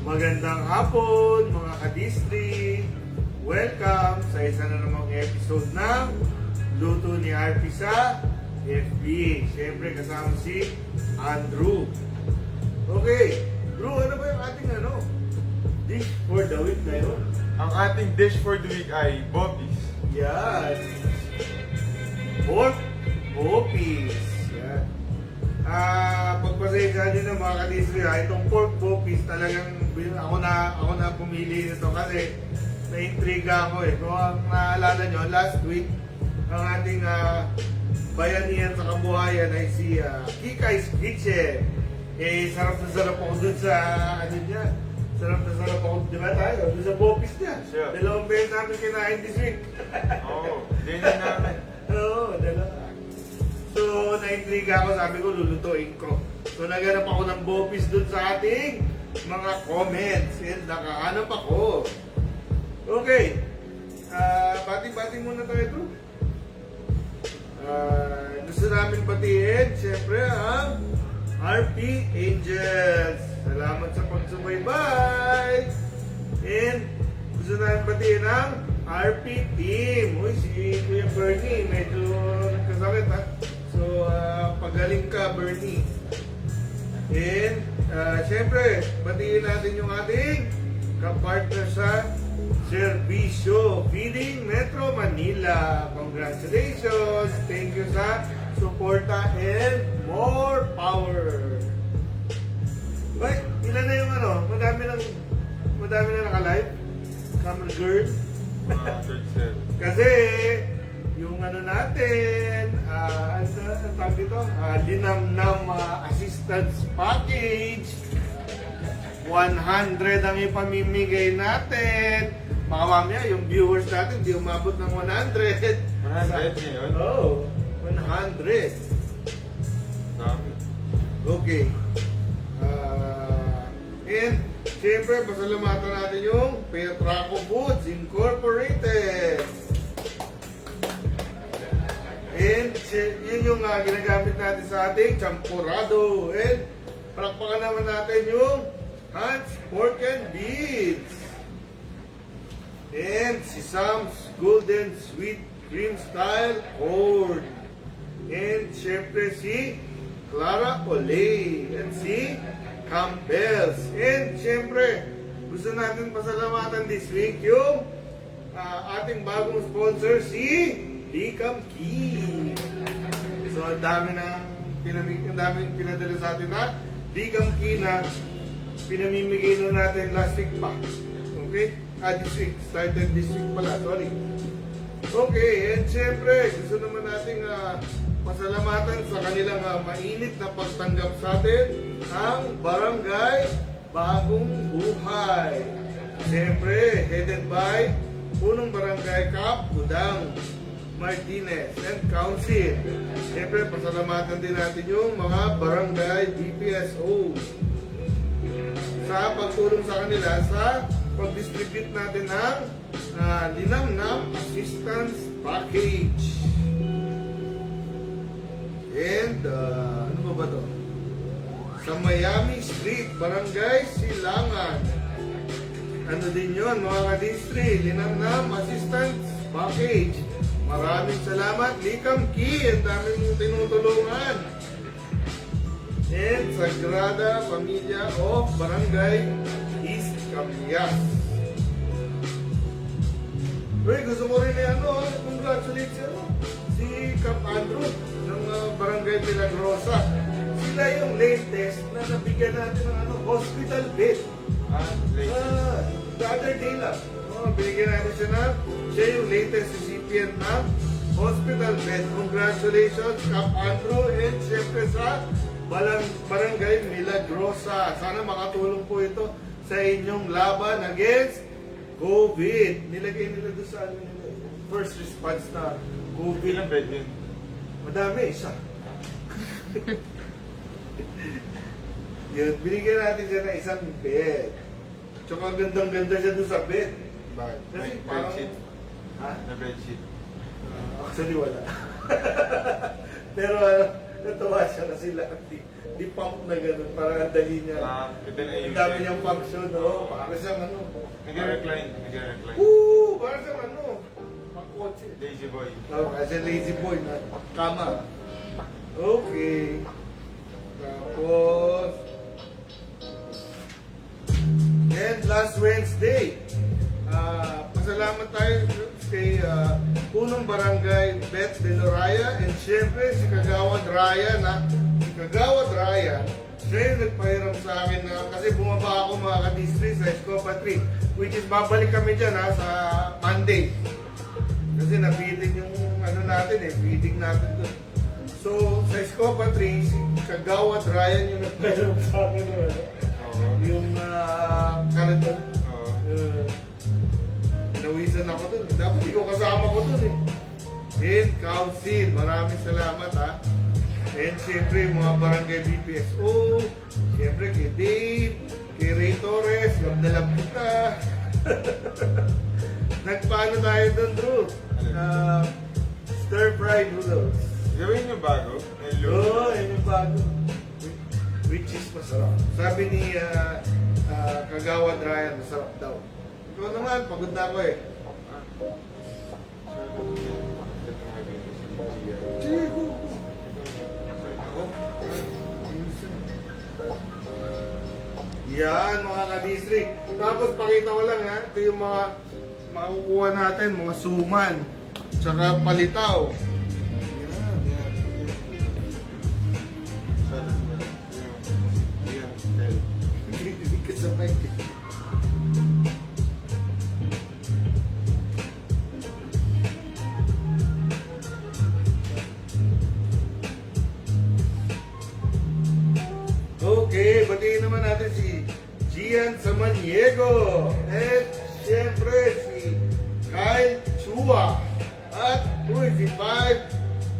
Magandang hapon mga ka-district! Welcome sa isa na namang episode ng Luto ni RP sa FB. Siyempre kasama si Andrew. Okay, Drew, ano ba yung ating dish for the week ngayon? Ang ating dish for the week ay Boppies. Yan! Pork Boppies. Yan. Pagpasensya nyo na mga ka-district, itong pork Boppies talagang ako na pumili nito kasi na-intriga ako eh. Kung naalala nyo, last week ang ating bayanihan sa kabuhayan ay si Kikay's Kitchen. Eh, sarap na sarap ako dun sa niya. Sarap na sarap ako, di ba tayo? Dun sa Boppies niya. Sure. Dalawang beses namin kinain this week. Oo, dinner namin. Oo, dalawa. So, na-intriga ako, sabi ko, lulutuin ko. So, naghanap ako ng Boppies dun sa ating mga comments. And nakahanap ako. Okay. Bati-bati muna tayo ito. Gusto namin batiin, siyempre, ang RP Angels. Salamat sa pagsubaybay. And gusto namin batiin ang RP Team. Uy, si Kuya Bernie, medyo nagkasakit ha. So, pagaling ka, Bernie. And, siyempre, batiin natin yung ating kapartner sa Servisyo Feeding Metro Manila. Congratulations! Thank you sa suporta and more power! Ay, ilan na yung madami na naka-live? Camera girl? Kasi, yung natin, ang tawag dito, Linamnam Assistance Package, 100 ang ipamimigay natin. Baka mamaya, yung viewers natin, di umabot ng 100. 100 ngayon? Oo, 100. Dami. Okay. And, siyempre, pasalamatan natin yung Petraco Foods Incorporated. And, yun yung ginagamit natin sa ating champurado. And, palakpakan naman natin yung Hans Pork and Beans. And, si Sam's Golden Sweet Cream Style Corn. And, siyempre, si Clara Olay. And si Campbell's. And, siyempre, gusto natin pasalamatan this week yung ating bagong sponsor, si Likam Key. So, ang dami pinadala sa atin na Likam Key na pinamimigay na natin last week pa. Okay? This week. Started this week pala. Sorry. Okay. And syempre, gusto naman natin pasalamatan sa kanilang mainit na pagtanggap sa atin ang Barangay Bagong Buhay. Syempre, headed by Punong Barangay Cap Udang Martinez and Council. Syempre, pasalamatan din natin yung mga barangay DPSO sa pagtulong sa kanila sa pag-distribute natin ng Linamnam Assistance Package. And, ano ba to? Sa Miami Street, Barangay Silangan. Ano din yun, mga ka-district, Linamnam Assistance Package. Maraming salamat, Likam Key. Ang daming tinutulungan. And Sagrada Familia of Barangay East Cambias. Uy, gusto mo rin congratulations si Cap Andrew ng Barangay Milagrosa. Sila yung latest na nabigyan natin ng hospital bed. The other day lang. Binigyan natin siya yung latest recipient ng hospital bed. Congratulations, Cap Andrew, and syempre sa Barangay Milagrosa. Sana makatulong po ito sa inyong laban against COVID. Nilagay nila doon sa first response na COVID. Ilang bed yun? Madami, isa. Yun, binigyan natin siya ng isang bed. Tsaka gandang-ganda siya doon sa bed. Bakit? Kasi May parang... bedsheet? Ha? Na bedsheet? Actually, wala. Pero natuwa siya kasi di pump na gano'n, para ang dali niya. Ito na Ang dami niyang function, no? Para siyang ano. Nag-recline. Nag-recline. Woo! Para siyang ano. Pang-kotse. Lazy boy. Oh, kasi lazy boy na kama. Okay. Tapos, and last Wednesday, pasalamat tayo kay Punong Barangay Beth de Loraya and syempre si Kagawad Ryan si Kagawad Ryan, siya yung nagpahiram sa akin na kasi bumaba ako mga ka-district sa Escopa 3, which is babalik kami dyan sa Monday kasi na-feeding yung ano natin feeding natin doon. So sa Escopa 3, si Kagawad Ryan yung nagpahiram sa akin yung Canada. Nawisan ako dun. Dapat hindi ko kasama ko dun And Council, maraming salamat And siyempre mga barangay BPSO, siyempre kay Dave, kay Ray Torres, love na love kita. Nagpaano tayo dun, Drew? Stir fried noodles. Gawin nyo bago. Oo, yun yung bago. Which is masarap. Sabi ni Kagawad Ryan, masarap daw. Ikaw naman, pagod na ako Yan, mga ka-district. Tapos pakita ko lang ito yung mga makukuha natin, mga suman. Tsaka palitaw. Hindi ka sabay. Okay, batiin naman natin si Gian Samaniego at siyempre si Kyle Chua at si Five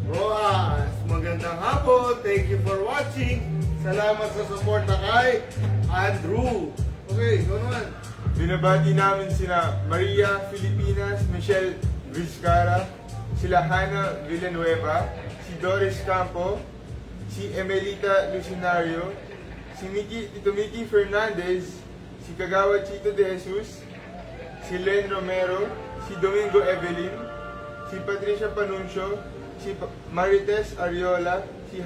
Rojas. Magandang hapon, thank you for watching. Salamat sa support na kay Andrew. Okay, ikaw naman. Binabati namin sila Maria Filipinas, Michelle Vizcara, sila Hannah Villanueva, si Doris Campo, si Emelita Lucinario, si Tito Mickey Fernandez, si Kagawad Chito de Jesus, si Len Romero, si Domingo Evelyn, si Patricia Panuncio, si Marites Ariola, si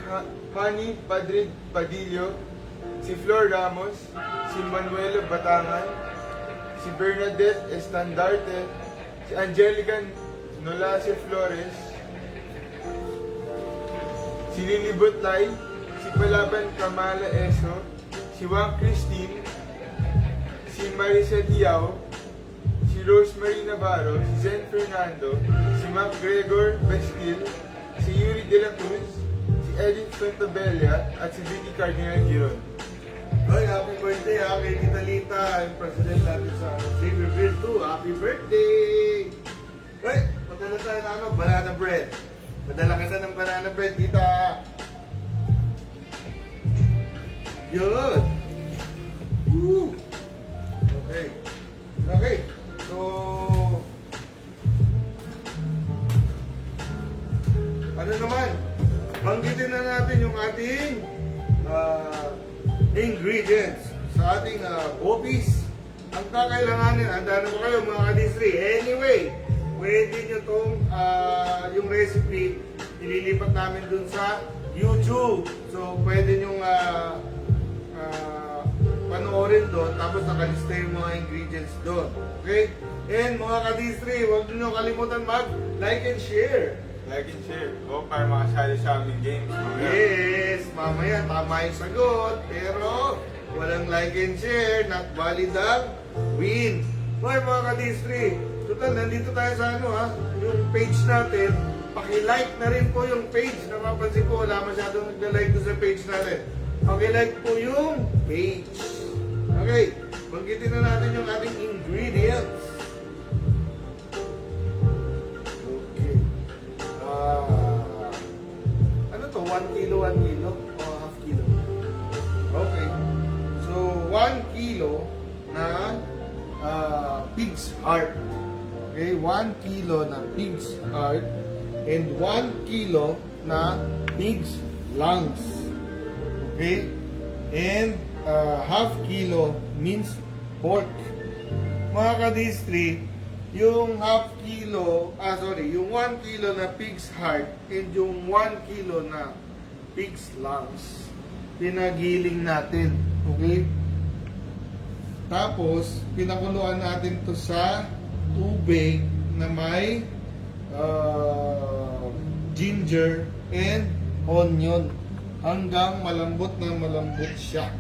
Hani Padrid Padillo, si Flor Ramos, si Manuelo Batangan, si Bernadette Estandarte, si Angelica Nolace Flores, si Lily Butlay, si Palaban Kamala Eso, si Wang Christine, si Maricel Hiao, si Rosemary Navarro, si Zen Fernando, si Mac Gregor Bestil, si Yuri De La Cruz, si Edith Santabella, at si Vicky Cardinal Giron. Hoy, happy birthday kay Tita Lita, yung president natin sa Xavierville 2. Happy birthday! Hoy, padala tayo ng banana bread. Padala ka na ng banana bread, Tita. Yun! Woo! Okay. Okay. So, ano naman? Banggitin na natin yung ating ingredients sa ating bopis. Ang kakailanganin, handa na ba kayo mga ka-district? Anyway, pwede nyo itong yung recipe ililipat namin dun sa YouTube. So, pwede nyo panoorin doon, tapos nakalista yung mga ingredients doon. Okay? And mga ka-district, huwag nyo kalimutan mag-like and share. Like and share. O, para makasali sa aming games. Yes, mamaya tama yung sagot, pero walang like and share, not valid ang win. Okay mga ka-district, total nandito tayo sa yung page natin, paki-like na rin po yung page. Napapansin ko wala masyadong nagla-like doon sa page natin. Paki-like po yung page. Okay, banggitin na natin yung ating ingredients. Ano to? 1 kilo, 1 kilo? O half kilo? Okay. So, 1 kilo na pig's heart. Okay? 1 kilo na pig's heart and 1 kilo na pig's lungs. Okay? And half kilo minced pork. Mga kadistri, yung half kilo, yung 1 kilo na pig's heart and yung 1 kilo na pig's lungs, pinagiling natin. Okay? Tapos, pinakuluan natin to sa tubig na may ginger and onion hanggang malambot na malambot siya.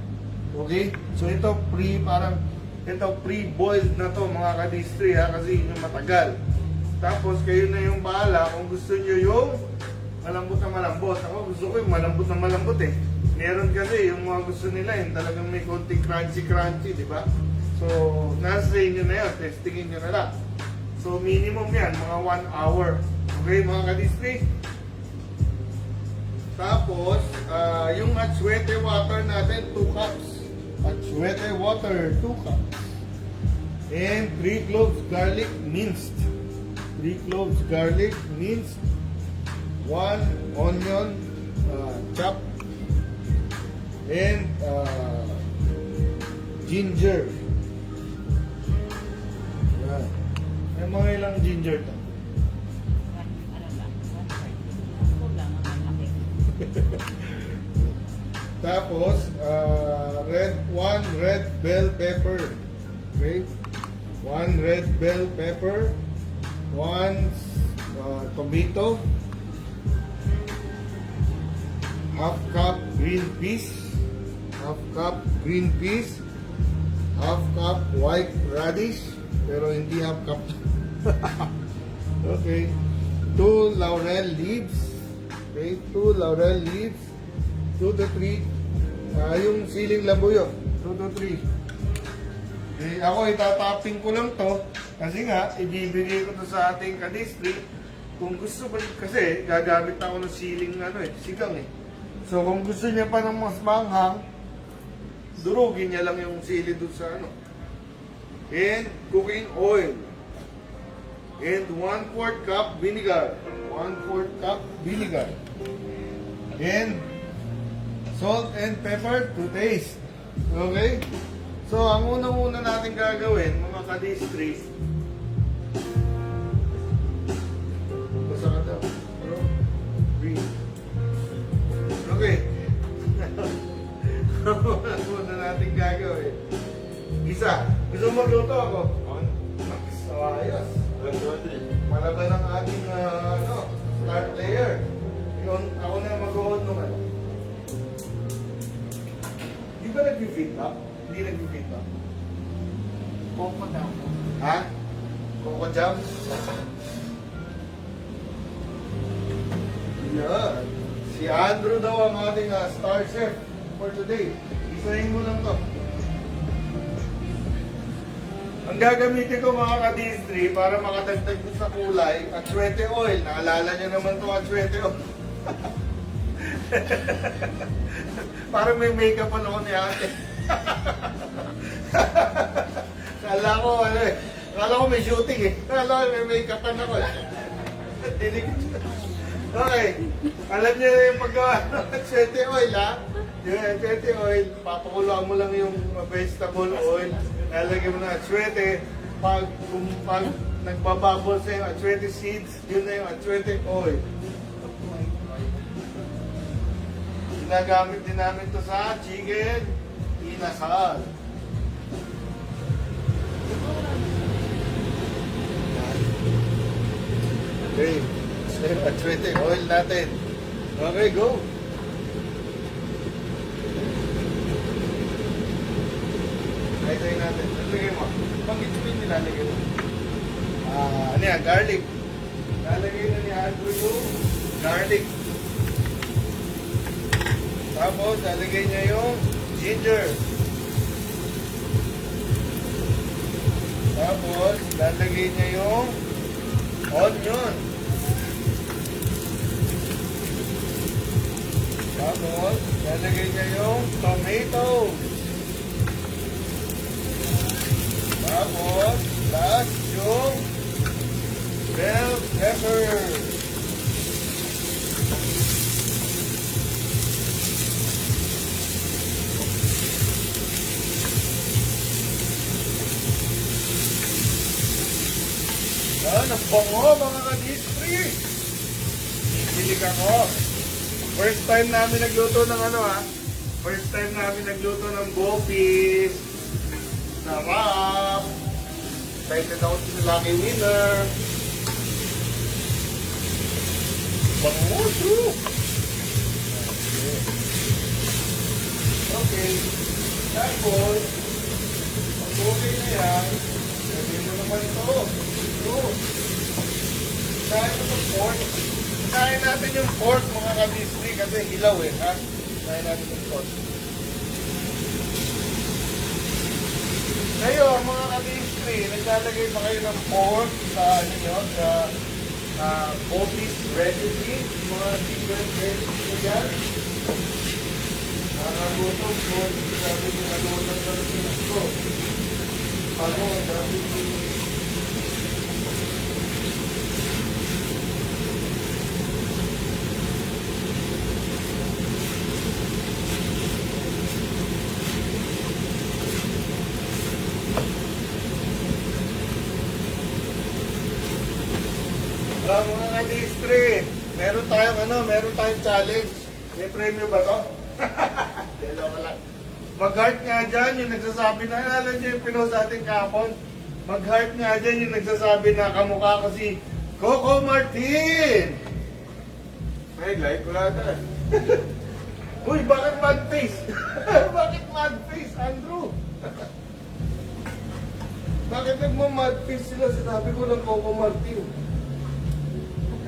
Okay? So ito pre-boiled na to mga kadistri ha, kasi yun yung matagal. Tapos kayo na yung bahala kung gusto nyo yung malambot na malambot. Ako gusto ko yung malambot na malambot eh. Meron kasi yung mga gusto nila yung talagang may konting crunchy, di ba? So, nasa inyo na yun. Testingin nyo na lang. So, minimum yan, mga 1 hour. Okay, mga kadistri? Tapos, yung atsuete water natin, 2 cups. Atsuete water, 2 cups. And 3 cloves garlic minced. 3 cloves garlic minced. 1 onion chopped. And ginger. Yan. May mga ilang ginger to. Tapos, 1 red bell pepper. Okay? 1 red bell pepper. 1 tomato. Half cup green peas. Half cup green peas. Half cup white radish. Pero hindi half cup. Okay. 2 laurel leaves. Okay, 2 laurel leaves. 2 to 3. Yung siling labuyo. 2 to 3. Okay, ako itatapping ko lang to kasi nga ibibigay ko to sa ating kadistri. Kung gusto ba kasi gagamit ako ng siling sigang eh. So kung gusto niya pa ng mas manghang, durugin niya lang yung sili doon sa And cooking oil. And 1/4 cup vinegar. 1/4 cup vinegar. And salt and pepper to taste. Okay? So, ang unang-una natin gagawin, mga kadistri, basta ka daw. Green. Okay. Ang unang-una natin gagawin. Isa. Gusto mo magluto ako? So, ayos. Malaban ang ating start layer. Yun, ako na mag-hold naman. Di ba nag-feed up? Hindi nag-feed up. Coco daw. Ha? Coco jam? Yan. Si Andrew daw ang ating star chef for today. Isahin mo lang to. Ang gagamitin ko mga kadistri para makadagdag sa kulay, atsuete oil. Naalala niyo naman to atsuete oil. Parang may makeup ako ni ate. Kala ko may shooting eh. Kala ko may makeupan ako eh. Okay. Alam niyo yung paggawa ng atsuete oil ha? Yung atsuete oil, papakuluan mo lang yung vegetable oil. Lalagyan mo ng atsuete. Pag nagbabubble sa yung atsuete seeds, yun na yung atsuete oil. Ginagamit din namin to sa chicken inasal. Okay. So yung atsuete oil natin. Okay, go. Try natin. Lalagay mo. Pag-itspin nilalagay mo. Ano yan? Garlic. Lalagay na ni Andrew yung garlic. Tapos, lalagay niya yung ginger. Tapos, lalagay niya yung onion. Tapos, lalagay niya yung tomato. Tapos, last yung bell pepper. Yan, ang bango mga ka-D3. Bilig ako. First time namin nagluto ng ano ha. First time namin nagluto ng bopis. Sarap. Excited ako sa lucky winner. Bango, true. Okay. Tapos, pag okay na yan, gawin mo naman ito. Ito. Kain mo ng pork. Kain natin yung pork mga ka-Disney kasi hilaw eh, ha? Kain natin yung pork. Ngayon, mga ka-Disney, naglalagay pa kayo ng pork sa ano nyo, sa office recipe, mga secret recipe ko dyan. Nakagutong ko, sabi ko nagutong sa Pilipinas ko. Paano, sabi ko, mga ka-Disney, meron tayong challenge. May premyo ba to? Hello ka lang. Mag-heart nga dyan yung nagsasabi na, alam niyo yung pinost natin kahapon. Mag-heart nga dyan yung nagsasabi na kamukha ko si Coco Martin. May like, wala na. Uy, bakit mad face? Bakit mad face, Andrew? Bakit nagmamad face sila? Sinabi ko ng Coco Martin.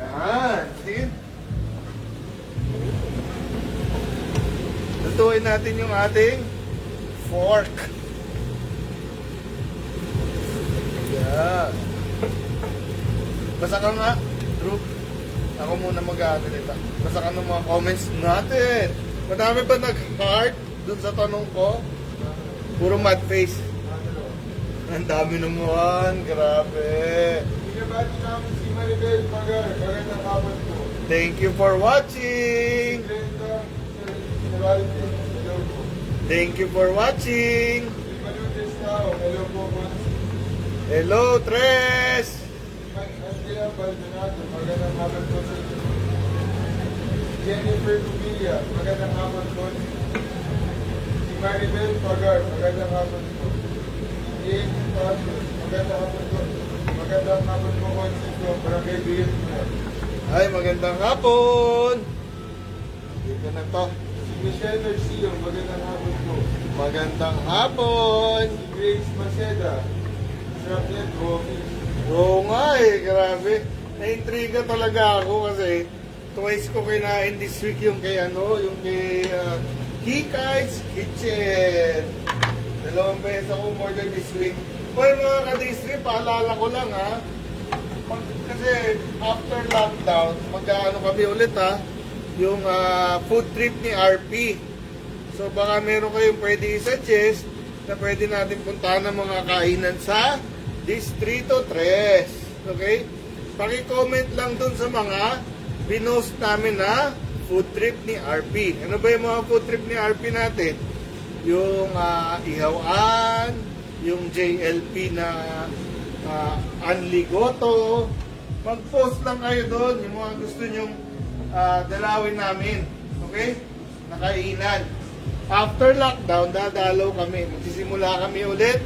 Yan, see? Lutuin natin yung ating fork. Yan. Basa ka nga, Drew. Ako muna mag-ano nito. Basa ka ng mga comments natin. Madami ba nag-heart dun sa tanong ko? Puro mad face. Ang dami naman, grabe. Binabati namin si Maribel Pagar. Magandang hapon po. Thank you for watching. Brenda Cervalde. Hello po. Thank you for watching. Si Maludes Tao. Hello po. Hello, Tres. Angela Baldonado. Magandang hapon po sa inyo. Jennifer Cubilla. Magandang hapon po. Si Maribel Pagar. Magandang hapon po. Jane Pastor. Magandang hapon po. Magandang hapon po po sa Barangay Bilis po. Ay, magandang hapon. Dito na to. Si Michelle Mercio. Magandang hapon po. Magandang hapon. Si Grace Maceda. Sarap yan po. Oo nga eh, grabe. Na-intriga talaga ako kasi twice ko kinain this week yung kay yung kay Kikai's Kitchen. 2 beses ako more than this week. Well, mga ka-district, paalala ko lang ha. Kasi after lockdown, mag-ano kami ulit ha. Yung food trip ni RP. So baka meron kayong pwede i-suggest na pwede natin puntahan ng mga kainan sa Distrito 3. Okay? Paki-comment lang dun sa mga pinost namin na food trip ni RP. Ano ba yung mga food trip ni RP natin? Yung Ihawan, yung JLP na Anligoto. Mag-post lang kayo doon yung mga gusto nyong dalawin namin. Okay? Nakainan. After lockdown, dadalaw kami. Magsisimula kami ulit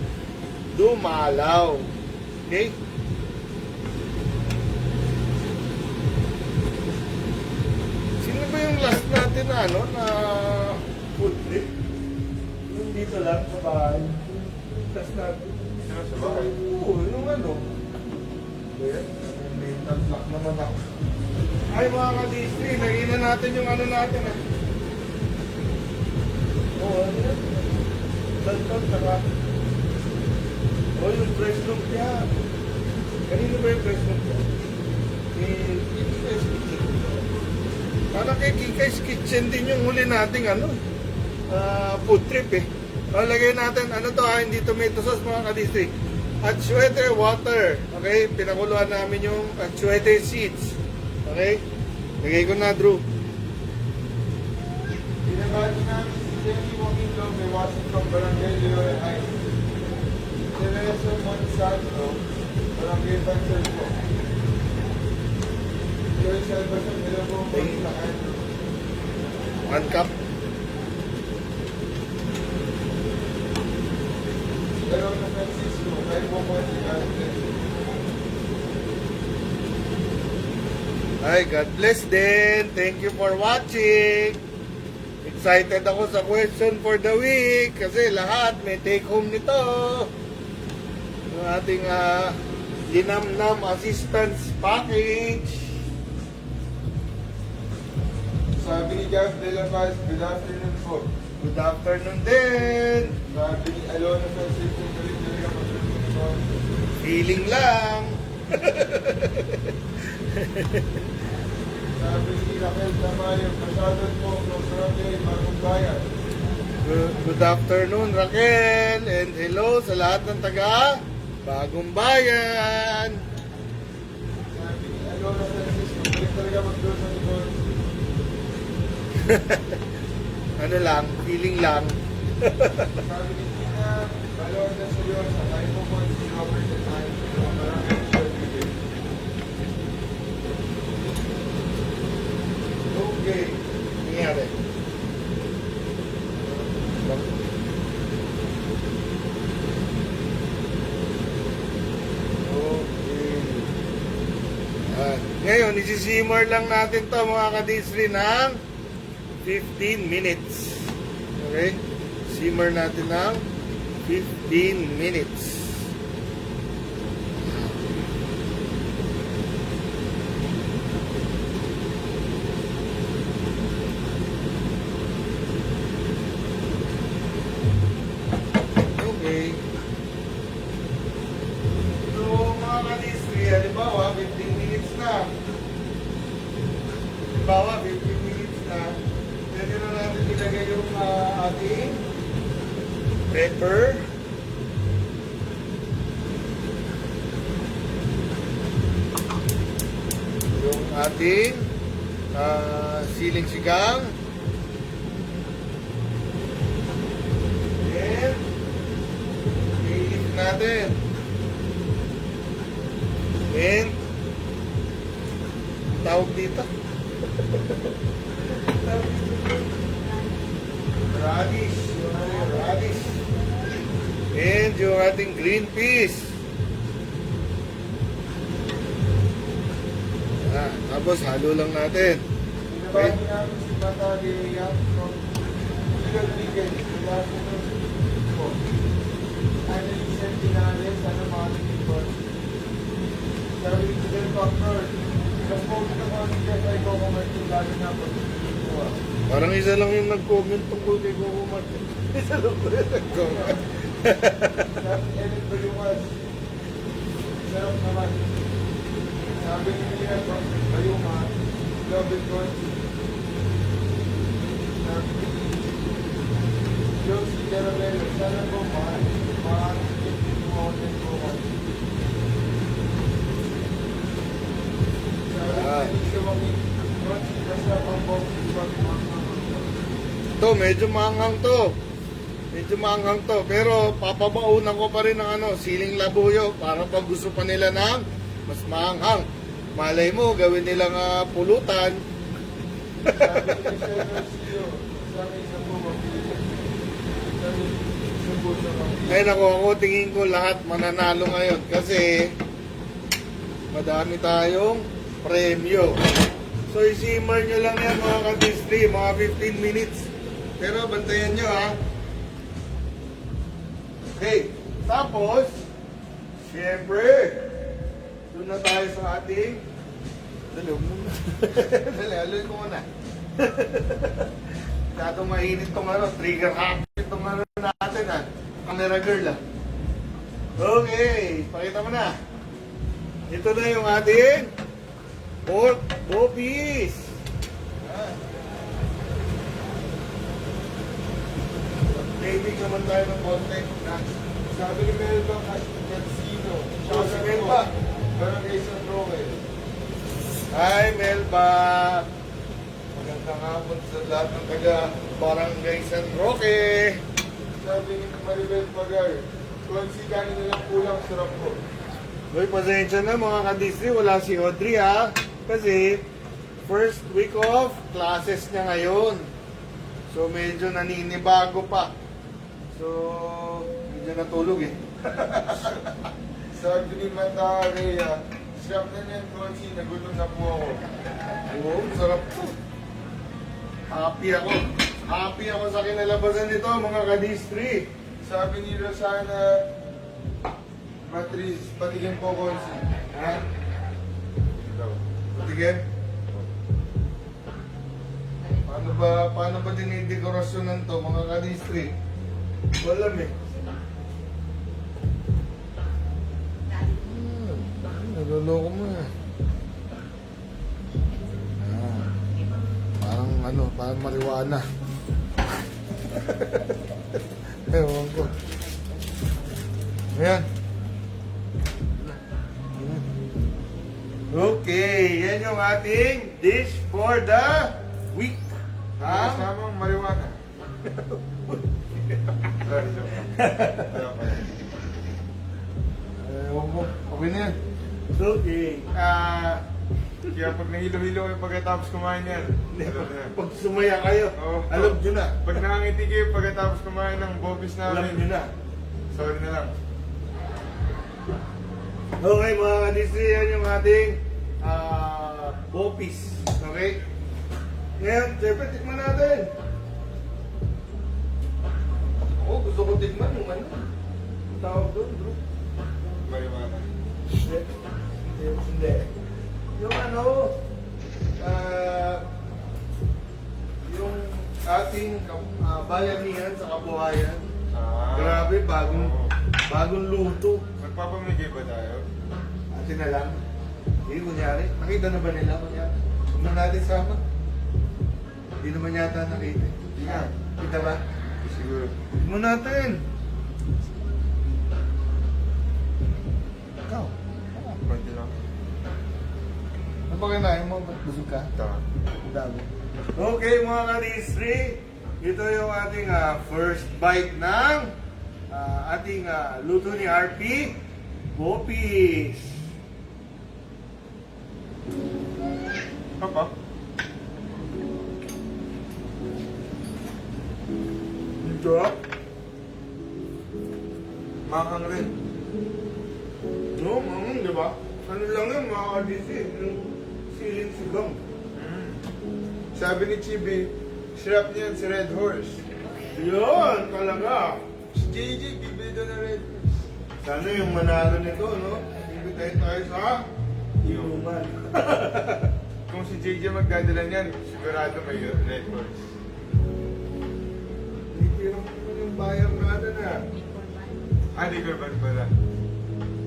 dumalaw. Okay? Sino ba yung last natin na na food trip? Yung dito lang sa bahay. Last natin. Sa bahay. Oo, yung Ayan, mental block naman ako. Ay mga ka-Disney, lagyan na natin yung natin Oo, ano yan? Dalton, saka yung fresh look niya. Kanino ba yung fresh look niya? Kikai's Kitchen. Parang kay Kikai's Kitchen din yung huli nating food trip eh. Lagay natin, hindi tomato sauce mga ka-Disney. Atsuete water. Okay? Pinakuluan namin yung atsuete seeds. Okay? Lagay ko na, Drew. Binabati namin si Jenny Wamilo. May Washington Barangay Leroy Heights. Teresa Monsanto. Barangay Banser po. Salvacion, hello po. Thank you. 1 cup. Hello na Francisco, kayo po po si Calvin. Hi, God bless din. Thank you for watching. Excited ako sa question for the week kasi lahat may take home nito. Yung ating linamnam assistance package. Sabi ni Gav de la Paz, good afternoon po. Good afternoon din. Sabi ni Alona Francisco, galing talaga mag-review po. Feeling lang. Sabi ni Raquel Tamayo, masyadon po, from Roque, Bagong Bayan. Good afternoon, Raquel. And hello sa lahat ng taga Bagong Bayan. Sabi ni Alona Francisco, galing talaga mag-review sa likod. Ano lang, feeling lang. Sabi ni Tina, Balor na seryosa, kayo po po si Robert at I. Maraming short video. Okay. Nangyari. Okay. Ngayon, isi-simmer lang natin to mga kadisri ng 15 minutes. Okay? Simmer natin ng 15 minutes. Okay. So, mga kadisri, halimbawa, 15 minutes na. Halimbawa, 15 minutes na. Pwede na natin ilagay yung ating pepper. Yung ating siling sigang. And i-leave natin. And tawag dito. Radish. Yung ating radish. And yung ating green peas. Tapos halo lang natin. Binabati namin si Mata Leia from Legal Weekend. Good afternoon po. Annalise Sentinales, sana makatikin po. Sabi ni Fidel Factor, nag-post na po si Jeff ay comment yung lagi na po. Parang isa lang yung nag-comment tungkol kay Coco Martin. Isa lang po yung nag-comment. Sabi ni Ellen Bayungas, sarap naman. Sabi ni Mia Bayungas, love it country. Sabi ni Josie Caramelo, sana po makakatikin mo ulit po country. Sabi ni Shumaki, country, masarap ang bong Ito, medyo maanghang to. Medyo maanghang to. Pero papabaunan ko pa rin ng siling labuyo para pag gusto pa nila ng mas maanghang. Malay mo, gawin nilang pulutan. Sabi ni Michelle Garcia, sabi isang po mabilis. Sabi isang po sa mabilis. Ay nako, ako tingin ko lahat mananalo ngayon kasi madami tayong premyo. So isimmer nyo lang yan mga kadistri, mga 15 minutes. Pero bantayan nyo ha. Okay, tapos, syempre, doon na tayo sa ating, dali, huwag muna. Dali, aloy ko muna. Masyadong mainit tong trigger happy itong natin ha. Camera girl ha. Okay, pakita mo na. Ito na yung ating pork boppies. Baby naman tayo ng konti. Sabi ni Melba Casino, Oh, si Melba. Barangay San Roque. Hi Melba. Magandang hapon sa lahat ng taga Barangay San Roque. Sabi ni Maribel Pagar, konsi kanin na lang kulang, sarap po. Uy, pasensya na mga kadistri, wala si Audrey ha. Kasi first week of classes niya ngayon. So medyo naninibago pa. So medyo natulog eh. Sabi ni Mata Rhea, sarap na niyan, Consi, nagutom na po ako. Oo, sarap to. Happy ako. Happy ako sa kinalabasan nito mga ka-district. Sabi ni Rosana, Matris, patigin po, Consi. Ha? Ikaw. Patigyan? Paano ba dinidekorasyonan to mga ka-district? Wala eh. Naloloko mo eh. Parang marijuana. Ewan ko. Ayan. Okay, yan yung ating dish for the week. Ha? Kasamang marijuana. Sorry, joke. Ewan ko. Okay na yan. Okay. Kaya pag nahilo-hilo kayo pagkatapos kumain yan, alam na. Pag sumaya kayo, Oo. alam nyo na. Pag nakangiti kayo pagkatapos kumain ng bobis Alam namin, nyo na. sorry na lang. Okay mga kadisri, yan yung ating bopis. Okay? Ngayon, siyempre, tikman natin. Oo, gusto ko tikman yung ano. Ang tawag doon, bro. Marijuana. Hindi. Hindi. Yung ano, yung ating bayanihan sa kabuhayan. Grabe, bagong luto. Magpapamigay ba tayo? Atin na lang. Hindi, kunyari. Nakita na ba nila, kunyari? Huwag na natin sama. Hindi naman yata nakita. Hindi nga. Kita ba? Siguro. Huwag mo natin. Ikaw. Konti lang. Ano ba kinain mo? Ba't busog ka? Tama. Ang dami. Okay mga ka-district. Ito yung ating first bite ng ating luto ni RP. Bopis. Papa? Ito. Makang rin. No, di ba? Ano lang yun mga ka-district? Yung siling sigang. Sabi ni Chibi, sarap niyan si Red Horse. Yun, talaga. Si JJ, bibili doon ng Red Horse. Sana yung manalo nito, no? Ibigay tayo sa inuman. Kung si JJ magdadala niyan, sigurado may Red Horse. Litirang mo yung bayar natin na. Di ko ba pala?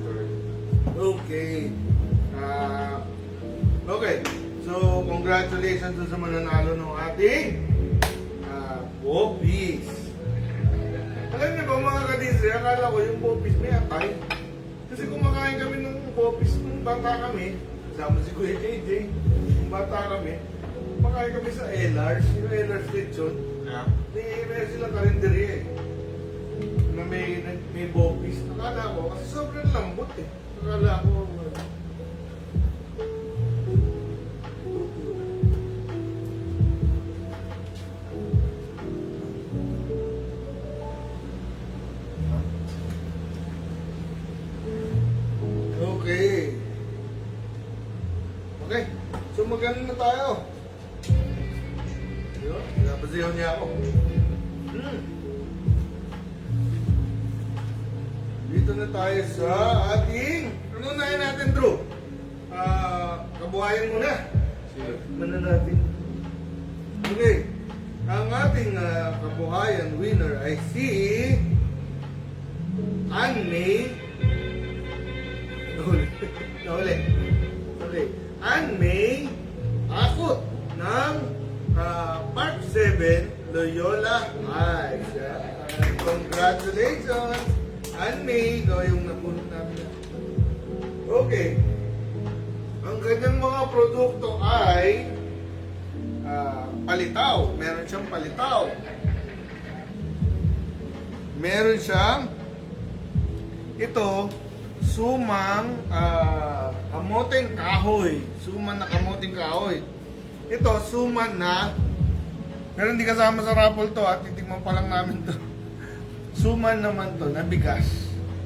Sorry. Okay. Okay. So, congratulations sa mananalo ng ating Bopis. Alam niyo ba mga kadisri, akala ko yung Bopis may atay. Kasi kumakain kami ng Bopis nung bata kami, kasama si Kuya JJ, nung bata kami, kumakain kami sa LR's, yung LR's lechon. Yeah. May silang karinderya eh. Na may Bopis. Akala ko, kasi sobrang lambot eh. Akala ko, okay. Okay. So magano na tayo. Yun, napasiyaw niya ako. Dito na tayo sa ating, ano unahin natin, Drew? Kabuhayan muna. Sige. Mana natin. Okay. Ang ating kabuhayan winner ay si Anne. Nahuli. Okay. Anne Akot ng Park 7 Loyola High. Congratulations! Anne, ikaw yung napulot namin. Okay. Ang kanyang mga produkto ay palitaw. Meron siyang palitaw. Meron siyang ito, sumang kamoteng kahoy. Sumang na kamoteng kahoy. Ito, suman na. Pero hindi kasama sa raffle to at titigman pa lang namin to. Suman naman to, na bigas.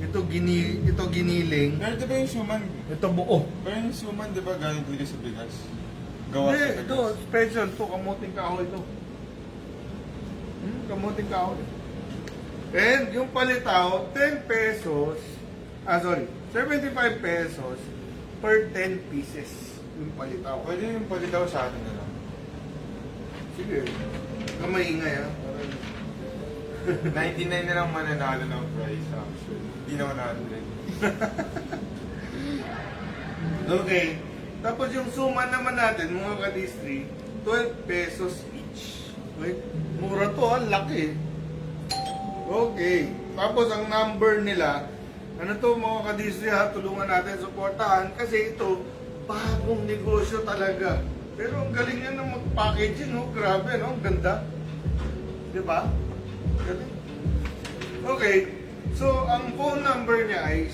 Ito giniling. Pero di ba yung suman? Ito buo. Pero yung suman, di ba galing talaga sa bigas? Gawa sa Hindi, bigas. ito, special to. Kamuting kahoy to. Kamuting kahoy. And yung palitaw, 10 pesos. 75 pesos per 10 pieces. Yung palitaw. Pwede yung palitaw sa atin na lang. Sige. Kamaingay ha. 99 na lang mananalo ng prize actually. Hindi naman 100. Okay. Tapos yung suma naman natin, mga kadistri, 12 pesos each. Okay? Mura to, ang laki. Okay. Tapos ang number nila, ano to mga kadistri ha, tulungan natin, supportahan. Kasi ito, bagong negosyo talaga. Pero ang galing yan ng mag-packaging, no? Grabe, no? Ang ganda. Di ba? Galing. Okay. So, ang phone number niya ay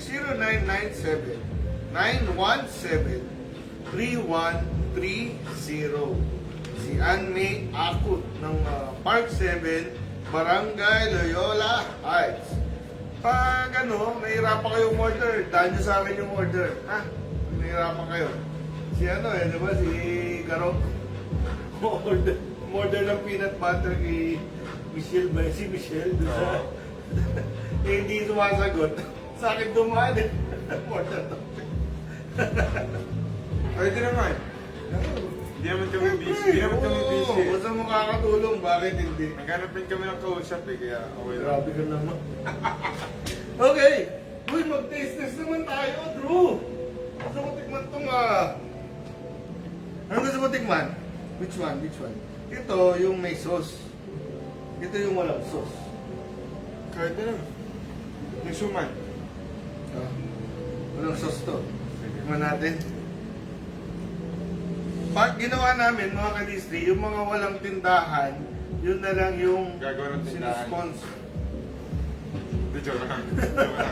0997-917-3130. Si Anne Akut ng Park 7, Barangay Loyola Heights. Pag ano, nahihirapan kayong order, daan nyo sa akin yung order. Ha? Nahihirapan kayo. Si ano di ba? Si Garo. Order ng peanut butter kay Michelle ba? Si Michelle doon sa... eh, hindi sumasagot. Sa akin dumaan eh. Order to. Pwede naman. Hindi naman kami busy. Hindi naman kami busy. Oo, basta mo kakatulong, bakit hindi? Naghanap din kami ng kausap eh, kaya okay lang. Grabe ka naman. Okay. Uy, mag-taste test naman tayo, Drew. Gusto mo tikman itong Ano gusto mo tikman? Which one? Which one? Ito yung may sauce. Ito yung walang sauce. Kahit na lang. Yung suman. Walang sauce to. Tikman natin. Pag ginawa namin, mga kadistri, yung mga walang tindahan, yun na lang yung Gagawa ng tindahan. sinisponsor. Hindi, joke lang. Joke lang.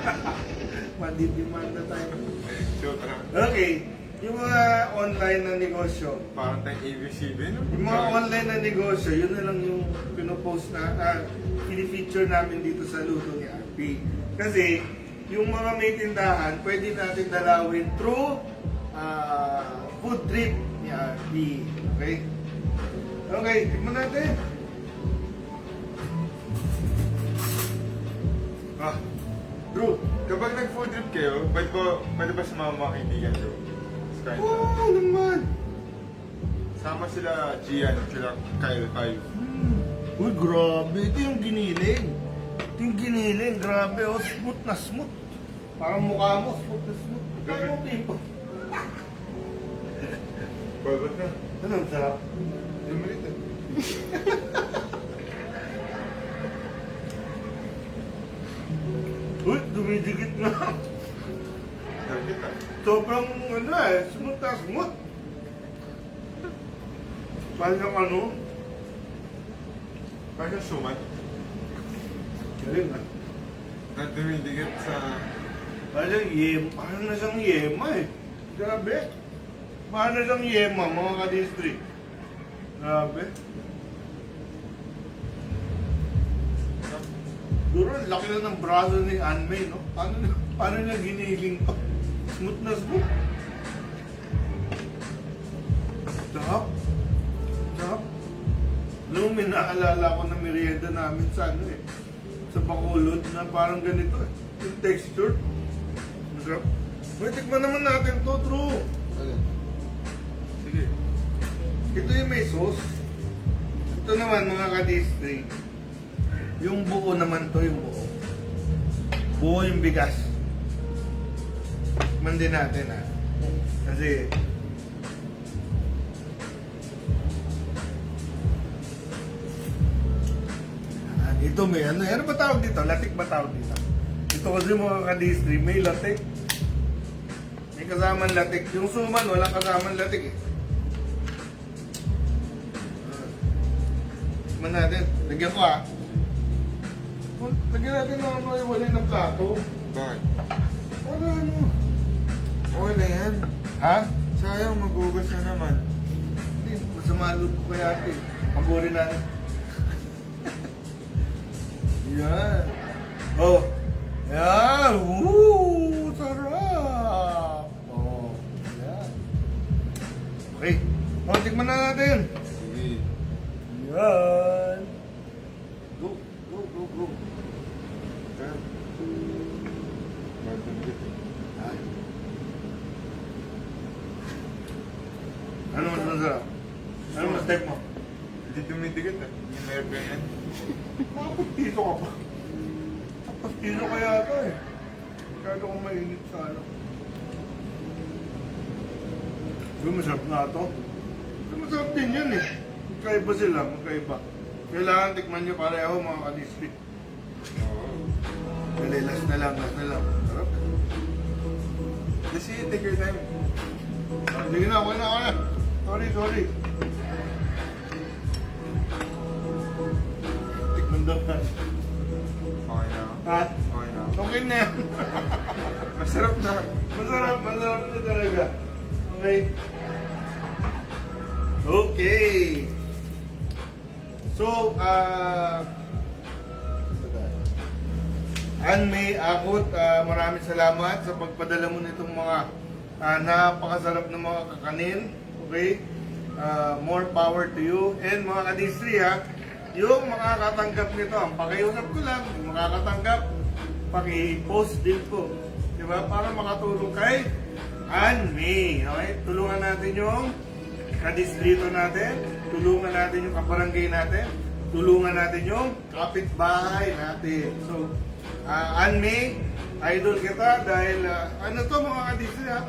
Madidemand na tayo. Joke lang. Okay, yung mga online na negosyo, Parang tayong ABCB, no? yung mga online na negosyo, yun na lang yung pinopost na, pinifeature namin dito sa luto ni RP. Kasi, yung mga may tindahan, pwede natin dalawin through food trip ni RP. Okay? Okay, tignan natin. Drew. Kapag nag-food trip kayo, pwede ba sumama mga kaibigan ko? Sky. Oo naman. Sama sila Gian, sila Kyle. Uy, grabe. Ito yung giniling. Ito yung giniling. Grabe, oh. Smooth na smooth. Parang mukha mo, smooth na smooth. Kaya mo, tipo. Bagot na. Ano, ang sarap? Hindi mo rin. Uy, dumidikit na. Sobrang, smooth na smooth. Parang ano? Parang suman. Galing, ah. Na dumidikit sa... Parang na siyang yema, eh. Grabe. Parang na siyang yema, mga kadistri. Grabe. Duro, laki na ng braso ni Anmei, no? Paano niya giniling to? Smooth na smooth. Sarap. Sarap. Alam mo, may naalala ko na merienda namin sa sa Bacolod na parang ganito eh. Yung texture. Masarap. May tikman naman natin to, true. Sige. Ito yung may sauce. Ito naman mga kadistri. Yung buo naman to, yung buo. Buo yung bigas. Tikman din natin ha. Kasi ito may ano ba tawag dito? Latik ba tawag dito? Ito kasi mga kadistri, may latik. May kasamang latik. Yung suman, walang kasamang latik eh. Tikman natin. Lagyan ko ah. Lagyan natin ng ano, wala ng plato. Bakit? Wala ano. Okay na yan. Ha? Sayang, magugas na naman. din. Masama loob ko kay ate. Paborin natin. Yan. Oh. Yan. Woo! Sarap! Oh. Yan. Okay. Oh, tikman na natin. Sige. Yan. Go. Go, go, go. Yan. Ay. Ano mas masarap? Ano mas type mo? Hindi tumitigil ah. Hindi mayroon ganyan. Dito ka pa. Dito kaya ito eh. Masyado kong mainit sa ano. Yung masarap na ito. Yung masarap din yan eh. Magkaiba sila, magkaiba. Kailangan tikman nyo pareho mga ka-district. Oo. Dali, last na lang, last na lang. Sarap. Kasi take your time. Sige na, okay na, okay na. Sorry, sorry. Tikman daw na. Okay na. Ha? Okay na. Okay na yan. Masarap na. Masarap na talaga. Okay. Okay. So, Anme, Akot, maraming salamat sa pagpadala mo nitong mga napakasarap na mga kakanin. Okay? More power to you. And mga kadistri ha, yung makakatanggap nito, ang pakiusap ko lang, yung makakatanggap, paki-post din ko. Diba? Para makatulong kay Anme. Okay? Tulungan natin yung kadistrito natin, tulungan natin yung kabarangay natin, tulungan natin yung kapitbahay natin. So, Anme, idol kita dahil ano to mga kadistri ha?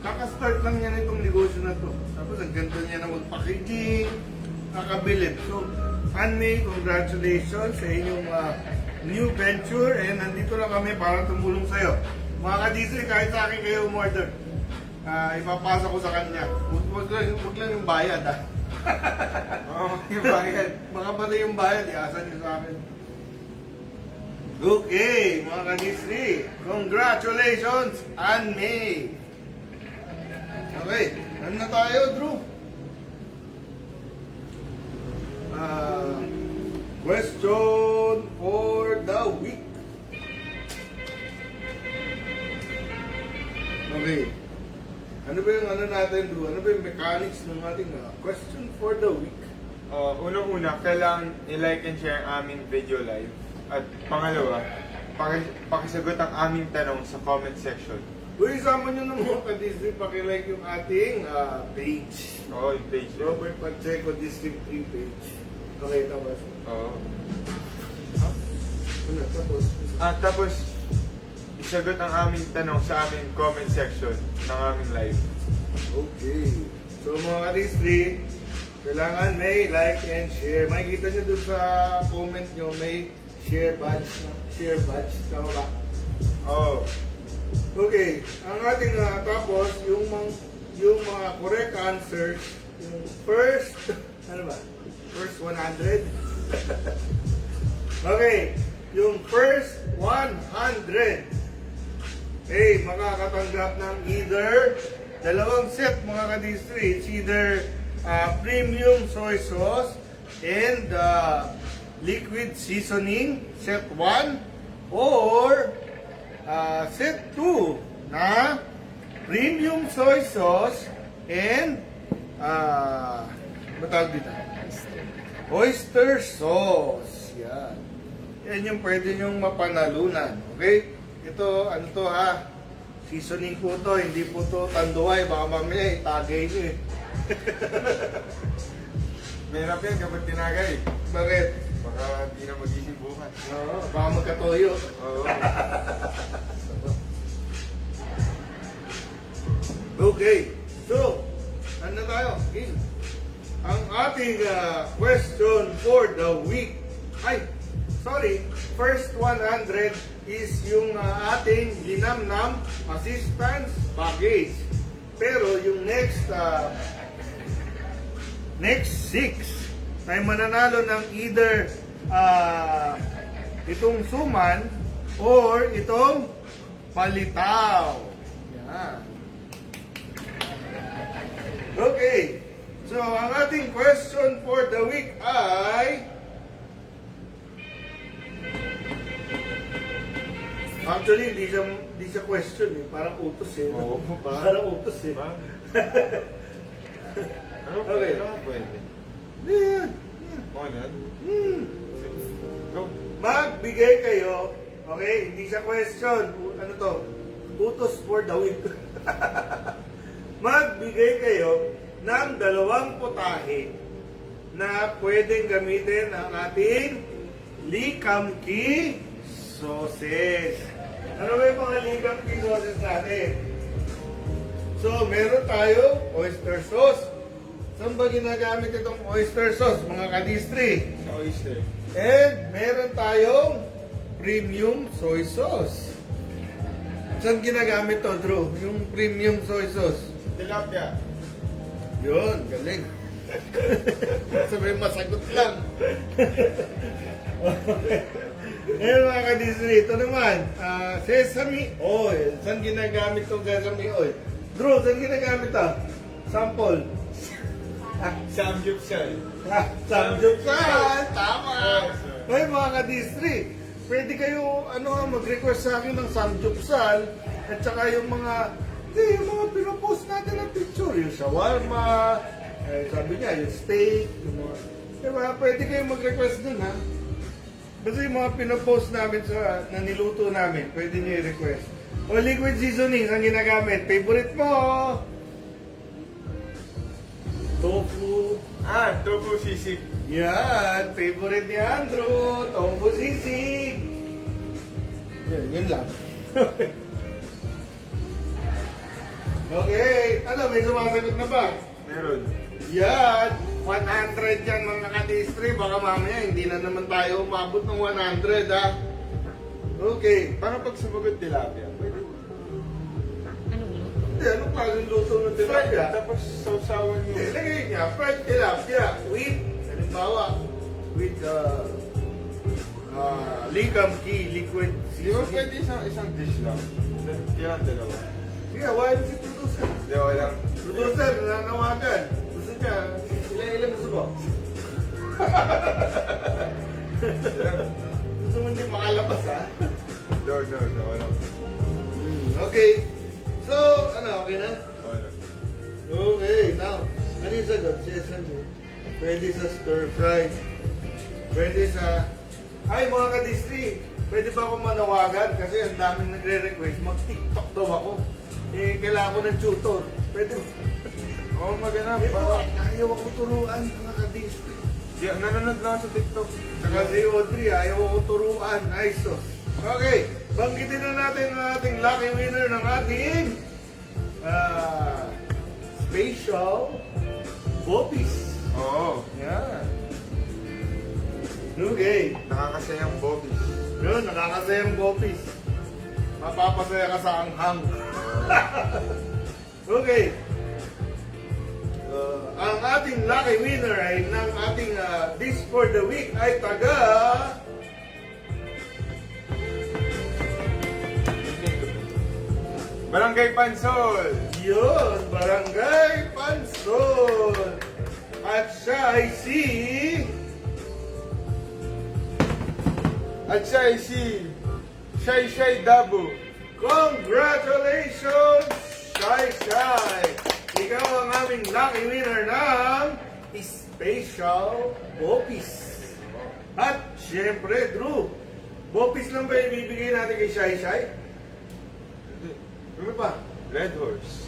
Kaka-start lang niya itong negosyo na to. Tapos ang ganda niya na mag-packaging, nakabilib. So, Anme, congratulations sa inyong new venture and nandito lang kami para tumulong sa'yo. Mga kadistri, kahit sa akin kayo umorder, ipapasa ko sa kanya. Huwag lang yung bayad ha. Oo, yung bayad. Baka pati yung bayad, iasan niyo sa akin. Okay, mga kadistri, congratulations, Anme! Okay, ano na tayo, Drew? Question for the week. Okay. Ano ba yung ano natin, Drew? Ano ba yung mechanics ng ating question for the week? Unang-una, kailangan i-like and share ang aming video live. At pangalawa, pakisagot ang aming tanong sa comment section. Uy, isama nyo ng mga ka-district, pakilike yung ating page. Oo, yung page. Robert Pacheco District 3 page. Okay, tapos. Oo. Ano, tapos? Tapos, isagot ang aming tanong sa aming comment section ng aming live. Okay. So mga ka-district, kailangan may like and share. Makikita nyo dun sa comment nyo, may share badge. Share badge. Tama ba? Oo. Okay, ang ating tapos yung mga correct answers, yung first, ano ba? First 100. Okay, yung first 100. Hey, makakatanggap ng either dalawang set mga ka-district, it's either premium soy sauce and liquid seasoning set 1 or set 2 na premium soy sauce and matawag dito? Oyster sauce. Yan. Yan yung pwede nyong mapanalunan. Okay? Ito, ano to ha? Seasoning po to, hindi po to tanduay. Baka mamaya itagay nyo eh. Mahirap yan kapag tinagay. Bakit? Baka hindi na magising bukas. Oo, baka magkatoyo. Oo. Okay. So, ano tayo? Game. Ang ating question for the week. Ay, sorry. First 100 is yung ating linamnam assistance package. Pero yung next 6 ay mananalo ng either itong suman or itong palitaw. Yan. Okay. So, ang ating question for the week ay... Actually, hindi siya question eh. Parang utos eh. Oo. Parang utos eh. Ano Okay. Ano pwede? Yan. Okay na yan? Hmm. Go. Magbigay kayo, okay? Hindi siya question. Ano to? Utos for the week. Magbigay kayo ng 2 putahe na pwedeng gamitin ang ating likamki sauces. Ano ba yung mga likamki sauces natin? So, meron tayo oyster sauce. Saan ba ginagamit itong oyster sauce, mga kadistri? Sa oyster. And meron tayong premium soy sauce. Saan ginagamit to, Drew? Yung premium soy sauce. Tilapia. Yun, galing. Sabi masagot lang. Ngayon mga kadisri, ito naman, sesame oil. Saan ginagamit tong sesame oil? Drew, saan ginagamit to? Sample. Samgyupsal. Samgyupsal! Tama! Yes, sir. Ngayon mga kadistri, pwede kayo mag-request sa akin ng samgyupsal at saka yung mga pinopost natin ng picture, yung shawarma, sabi niya, yung steak, yung mga, diba, pwede kayo mag-request dun ha. Basta yung mga pinopost namin na niluto namin, pwede niyo i-request. O liquid seasoning, ang ginagamit, favorite mo? Tofu. Tofu sisig. Yan, favorite ni Andrew, tofu sisig. Yun lang. Okay, ano, may sumasagot na ba? Meron. Yan, 100 yan mga kadistri. Baka mamaya hindi na naman tayo umabot ng 100 ha. Okay. Paano pag sumagot tilapia? Pwede. Hindi, anong klaseng luto ng tilapia? Tapos sausawan Hindi, yung... lagay niya, fried tilapia with, halimbawa, with likamki, liquid Di ba seasoning. pwede isang dish lang? Kailan dalawa? Sige, why si producer? Di ba lang? Producer, nananawagan. Gusto niya, ilan gusto mo? Gusto mo hindi makalabas ha? No. Wala. Okay. So, ano, okay na? Wala. Okay, now, ano yung sagot? Sesame. Pwede sa stir fry. Pwede sa... Ay, mga kadistri, pwede ba ako manawagan? Kasi ang daming nagre-request, mag-tiktok daw ako. Eh, kailangan ko ng tutor. Pwede ba? Oo, maganda. Ito, Parang... ayaw ako turuan, mga kadistri. Di, nanonood lang ako sa TikTok. Saka si Audrey, ayaw ako turuan. Nice to. Okay, banggitin na natin ang ating lucky winner ng ating special Bopis. Oo. Yan. Okay. Nakakasayang bobbies. Yun, nakakasayang Bopis. Mapapasaya ka sa anghang. Okay. Ang ating lucky winner ay ng ating This for the Week ay taga... Barangay Pansol! Yun, Barangay Pansol. At siya ay si... At siya ay si Shay Dabo. Congratulations, Shai Shai! Ikaw ang aming lucky winner ng Special Bopis. At syempre, Drew, Bopis lang ba ibibigay natin kay Shai Shai? Ano pa? Red Horse.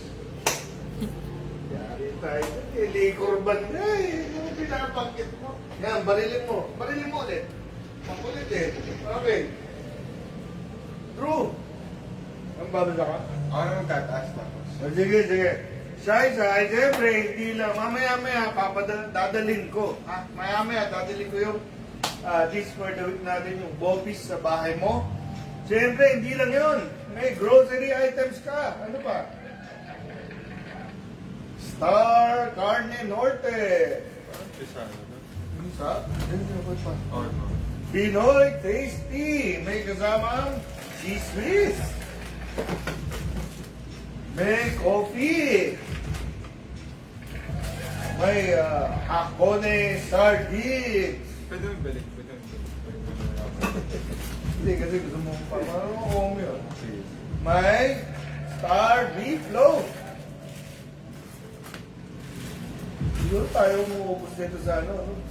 Yari tayo. Likorban na eh. Yung pinapangkit mo. Yan, barilin mo. Barilin mo ulit. Makulit eh. Okay. Drew, ang babasa ka? Ako naman tataas tapos. Sige. Shai, siyempre, hindi lang. Mamaya-maya, dadalhin ko. Ha? Maya-maya, dadalhin ko yung this for the week natin, yung Bopis sa bahay mo. Siyempre, hindi lang yun. May grocery items ka. Ano pa? Star Carne Norte. Isa. Sa? Oo. Pinoy Tasty. May kasamang cheese whiz. May coffee. may Hakone Sardines. Pwede mo balik. Hindi, kasi gusto mo pa. Marunong mo yun. May Star Meatloaf. Siguro tayo umuubos dito sa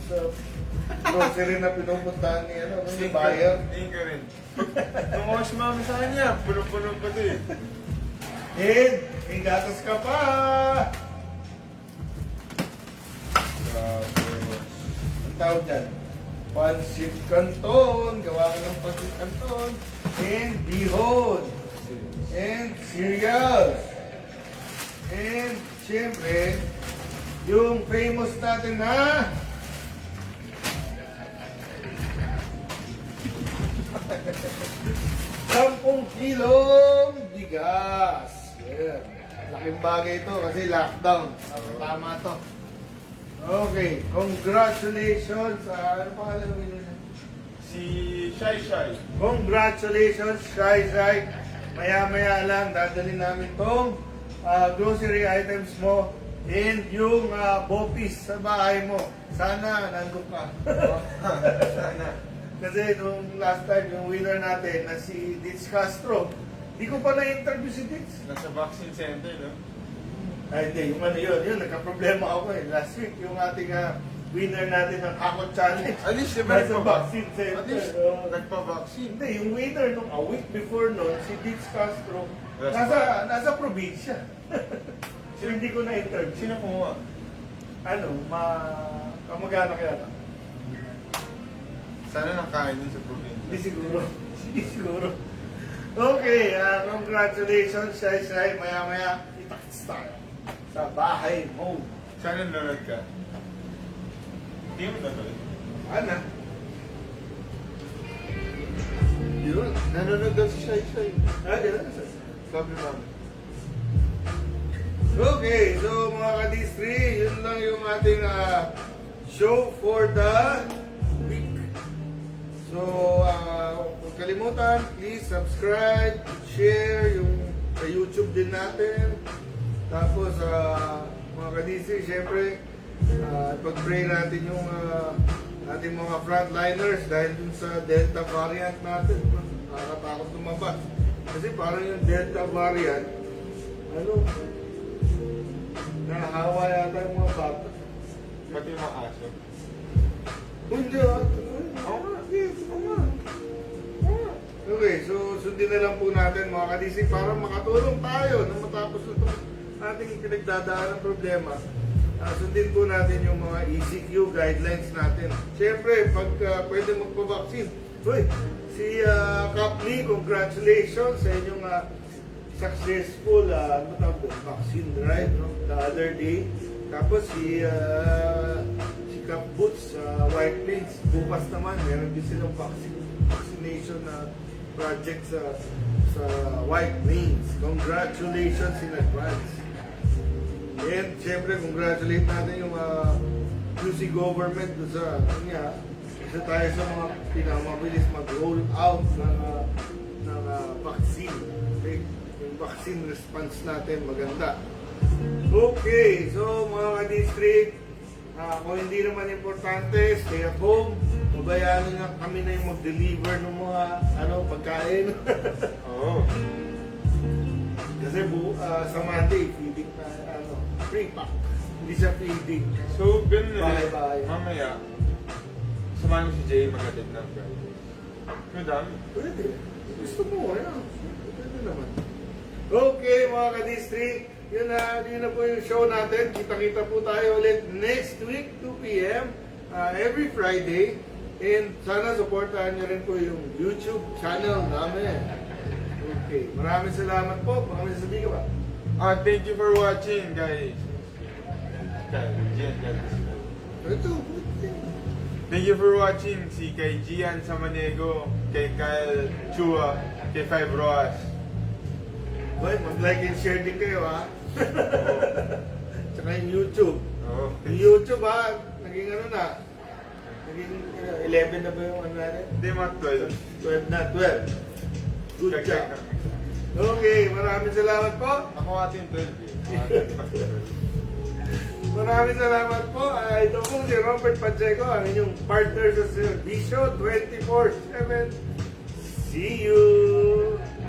sa grocery na pinupuntahan ni ni buyer. Hindi ka rin. Nung wash mami sa kanya, puno-puno pa ito eh. And may gatas ka pa. Ang tawag dyan? Pancit Canton. Gawa ka ng Pancit Canton. And bihon. And cereals. And syempre, yung famous natin na 10 kilong bigas. Yeah. Laking bagay ito kasi lockdown. Tama to. Okay, congratulations. Ano pangalan mo yun? Si Shai Shai. Congratulations, Shai Shai. Maya-maya lang, dadalhin namin tong grocery items mo and yung bopis sa bahay mo. Sana nandun ka. Sana. Kasi nung last time, yung winner natin na si Ditz Castro, di ko pa na-interview si Ditz. Nasa vaccine center, no? Ay, hindi. Yung yun, nagka-problema ako eh. Last week, yung ating winner natin ng Hakot Challenge. At least, diba nasa vaccine center. At least, nagpa-vaccine. Hindi, yung winner nung a week before noon, si Ditz Castro, Yes. nasa probinsya. So, hindi ko na-interview. Sino kumuha? Kamag-anak yata. Sana nakain din sa probinsya. Hindi siguro. Hindi siguro. Okay, congratulations, Shai Shai. Maya-maya, itakits tayo sa bahay mo. Sana nanonood ka. Hindi mo nanonood. Ano? Yun, nanonood daw si Shai Shai. Yun. Sabi namin. Okay, so mga ka-D3, yun lang yung ating show for the week. So, huwag kalimutan, please subscribe, share yung sa YouTube din natin. Tapos, mga ka-D3, syempre, pag-pray natin yung ating mga frontliners dahil dun sa Delta variant natin. Nakakatakot lumabas. Kasi parang yung Delta variant, nahahawa yata yung mga bata. Pati yung mga aso. Hindi Okay, so sundin na lang po natin mga kadisig para makatulong tayo na matapos itong ating pinagdadaan ng problema. Sundin po natin yung mga ECQ guidelines natin. Siyempre, pag pwede magpa-vaccine. Uy, si Kapli, congratulations sa inyong successful vaccine drive the other day. Tapos si Cap Boots sa White Plains, bukas naman meron din silang vaccination na project sa White Plains. Congratulations in advance. And syempre congratulate natin yung QC government doon sa isa tayo sa mga pinakamabilis mag-roll out ng vaccine. Okay? Yung vaccine response natin maganda. Okay, so mga ka-district, kung hindi naman importante, stay at home. Pabayaan na kami na yung mag-deliver ng mga pagkain. Oo. Kasi sa Monday, feeding na free pack. Hindi siya feeding. So, ganun na rin. Bye-bye. Mamaya, samahan mo si Jay mag-atid ng Friday. Madami. Pwede. Gusto mo, pwede naman. Okay, mga ka-district, yun na po yung show natin. Kita-kita po tayo ulit next week, 2 p.m. Every Friday. And sana supportahan nyo rin po yung YouTube channel namin. Okay, maraming salamat po. Maraming sabihin ka ba? Thank you for watching, guys. Ito. Thank you for watching si kay Gian Samaniego, kay Kyle Chua, kay Five Roas. Boy, mag-like and share din kayo Tsaka yung YouTube. Oo. Yung YouTube naging na. Naging 11 na ba yung natin? Hindi, mga 12. 12 na, 12. Good job. Okay, maraming salamat po. Ako atin 12 eh. Ako atin 12. Maraming salamat po. Ito po si Robert Pacheco, ang inyong partner sa Servicio 24/7. See you!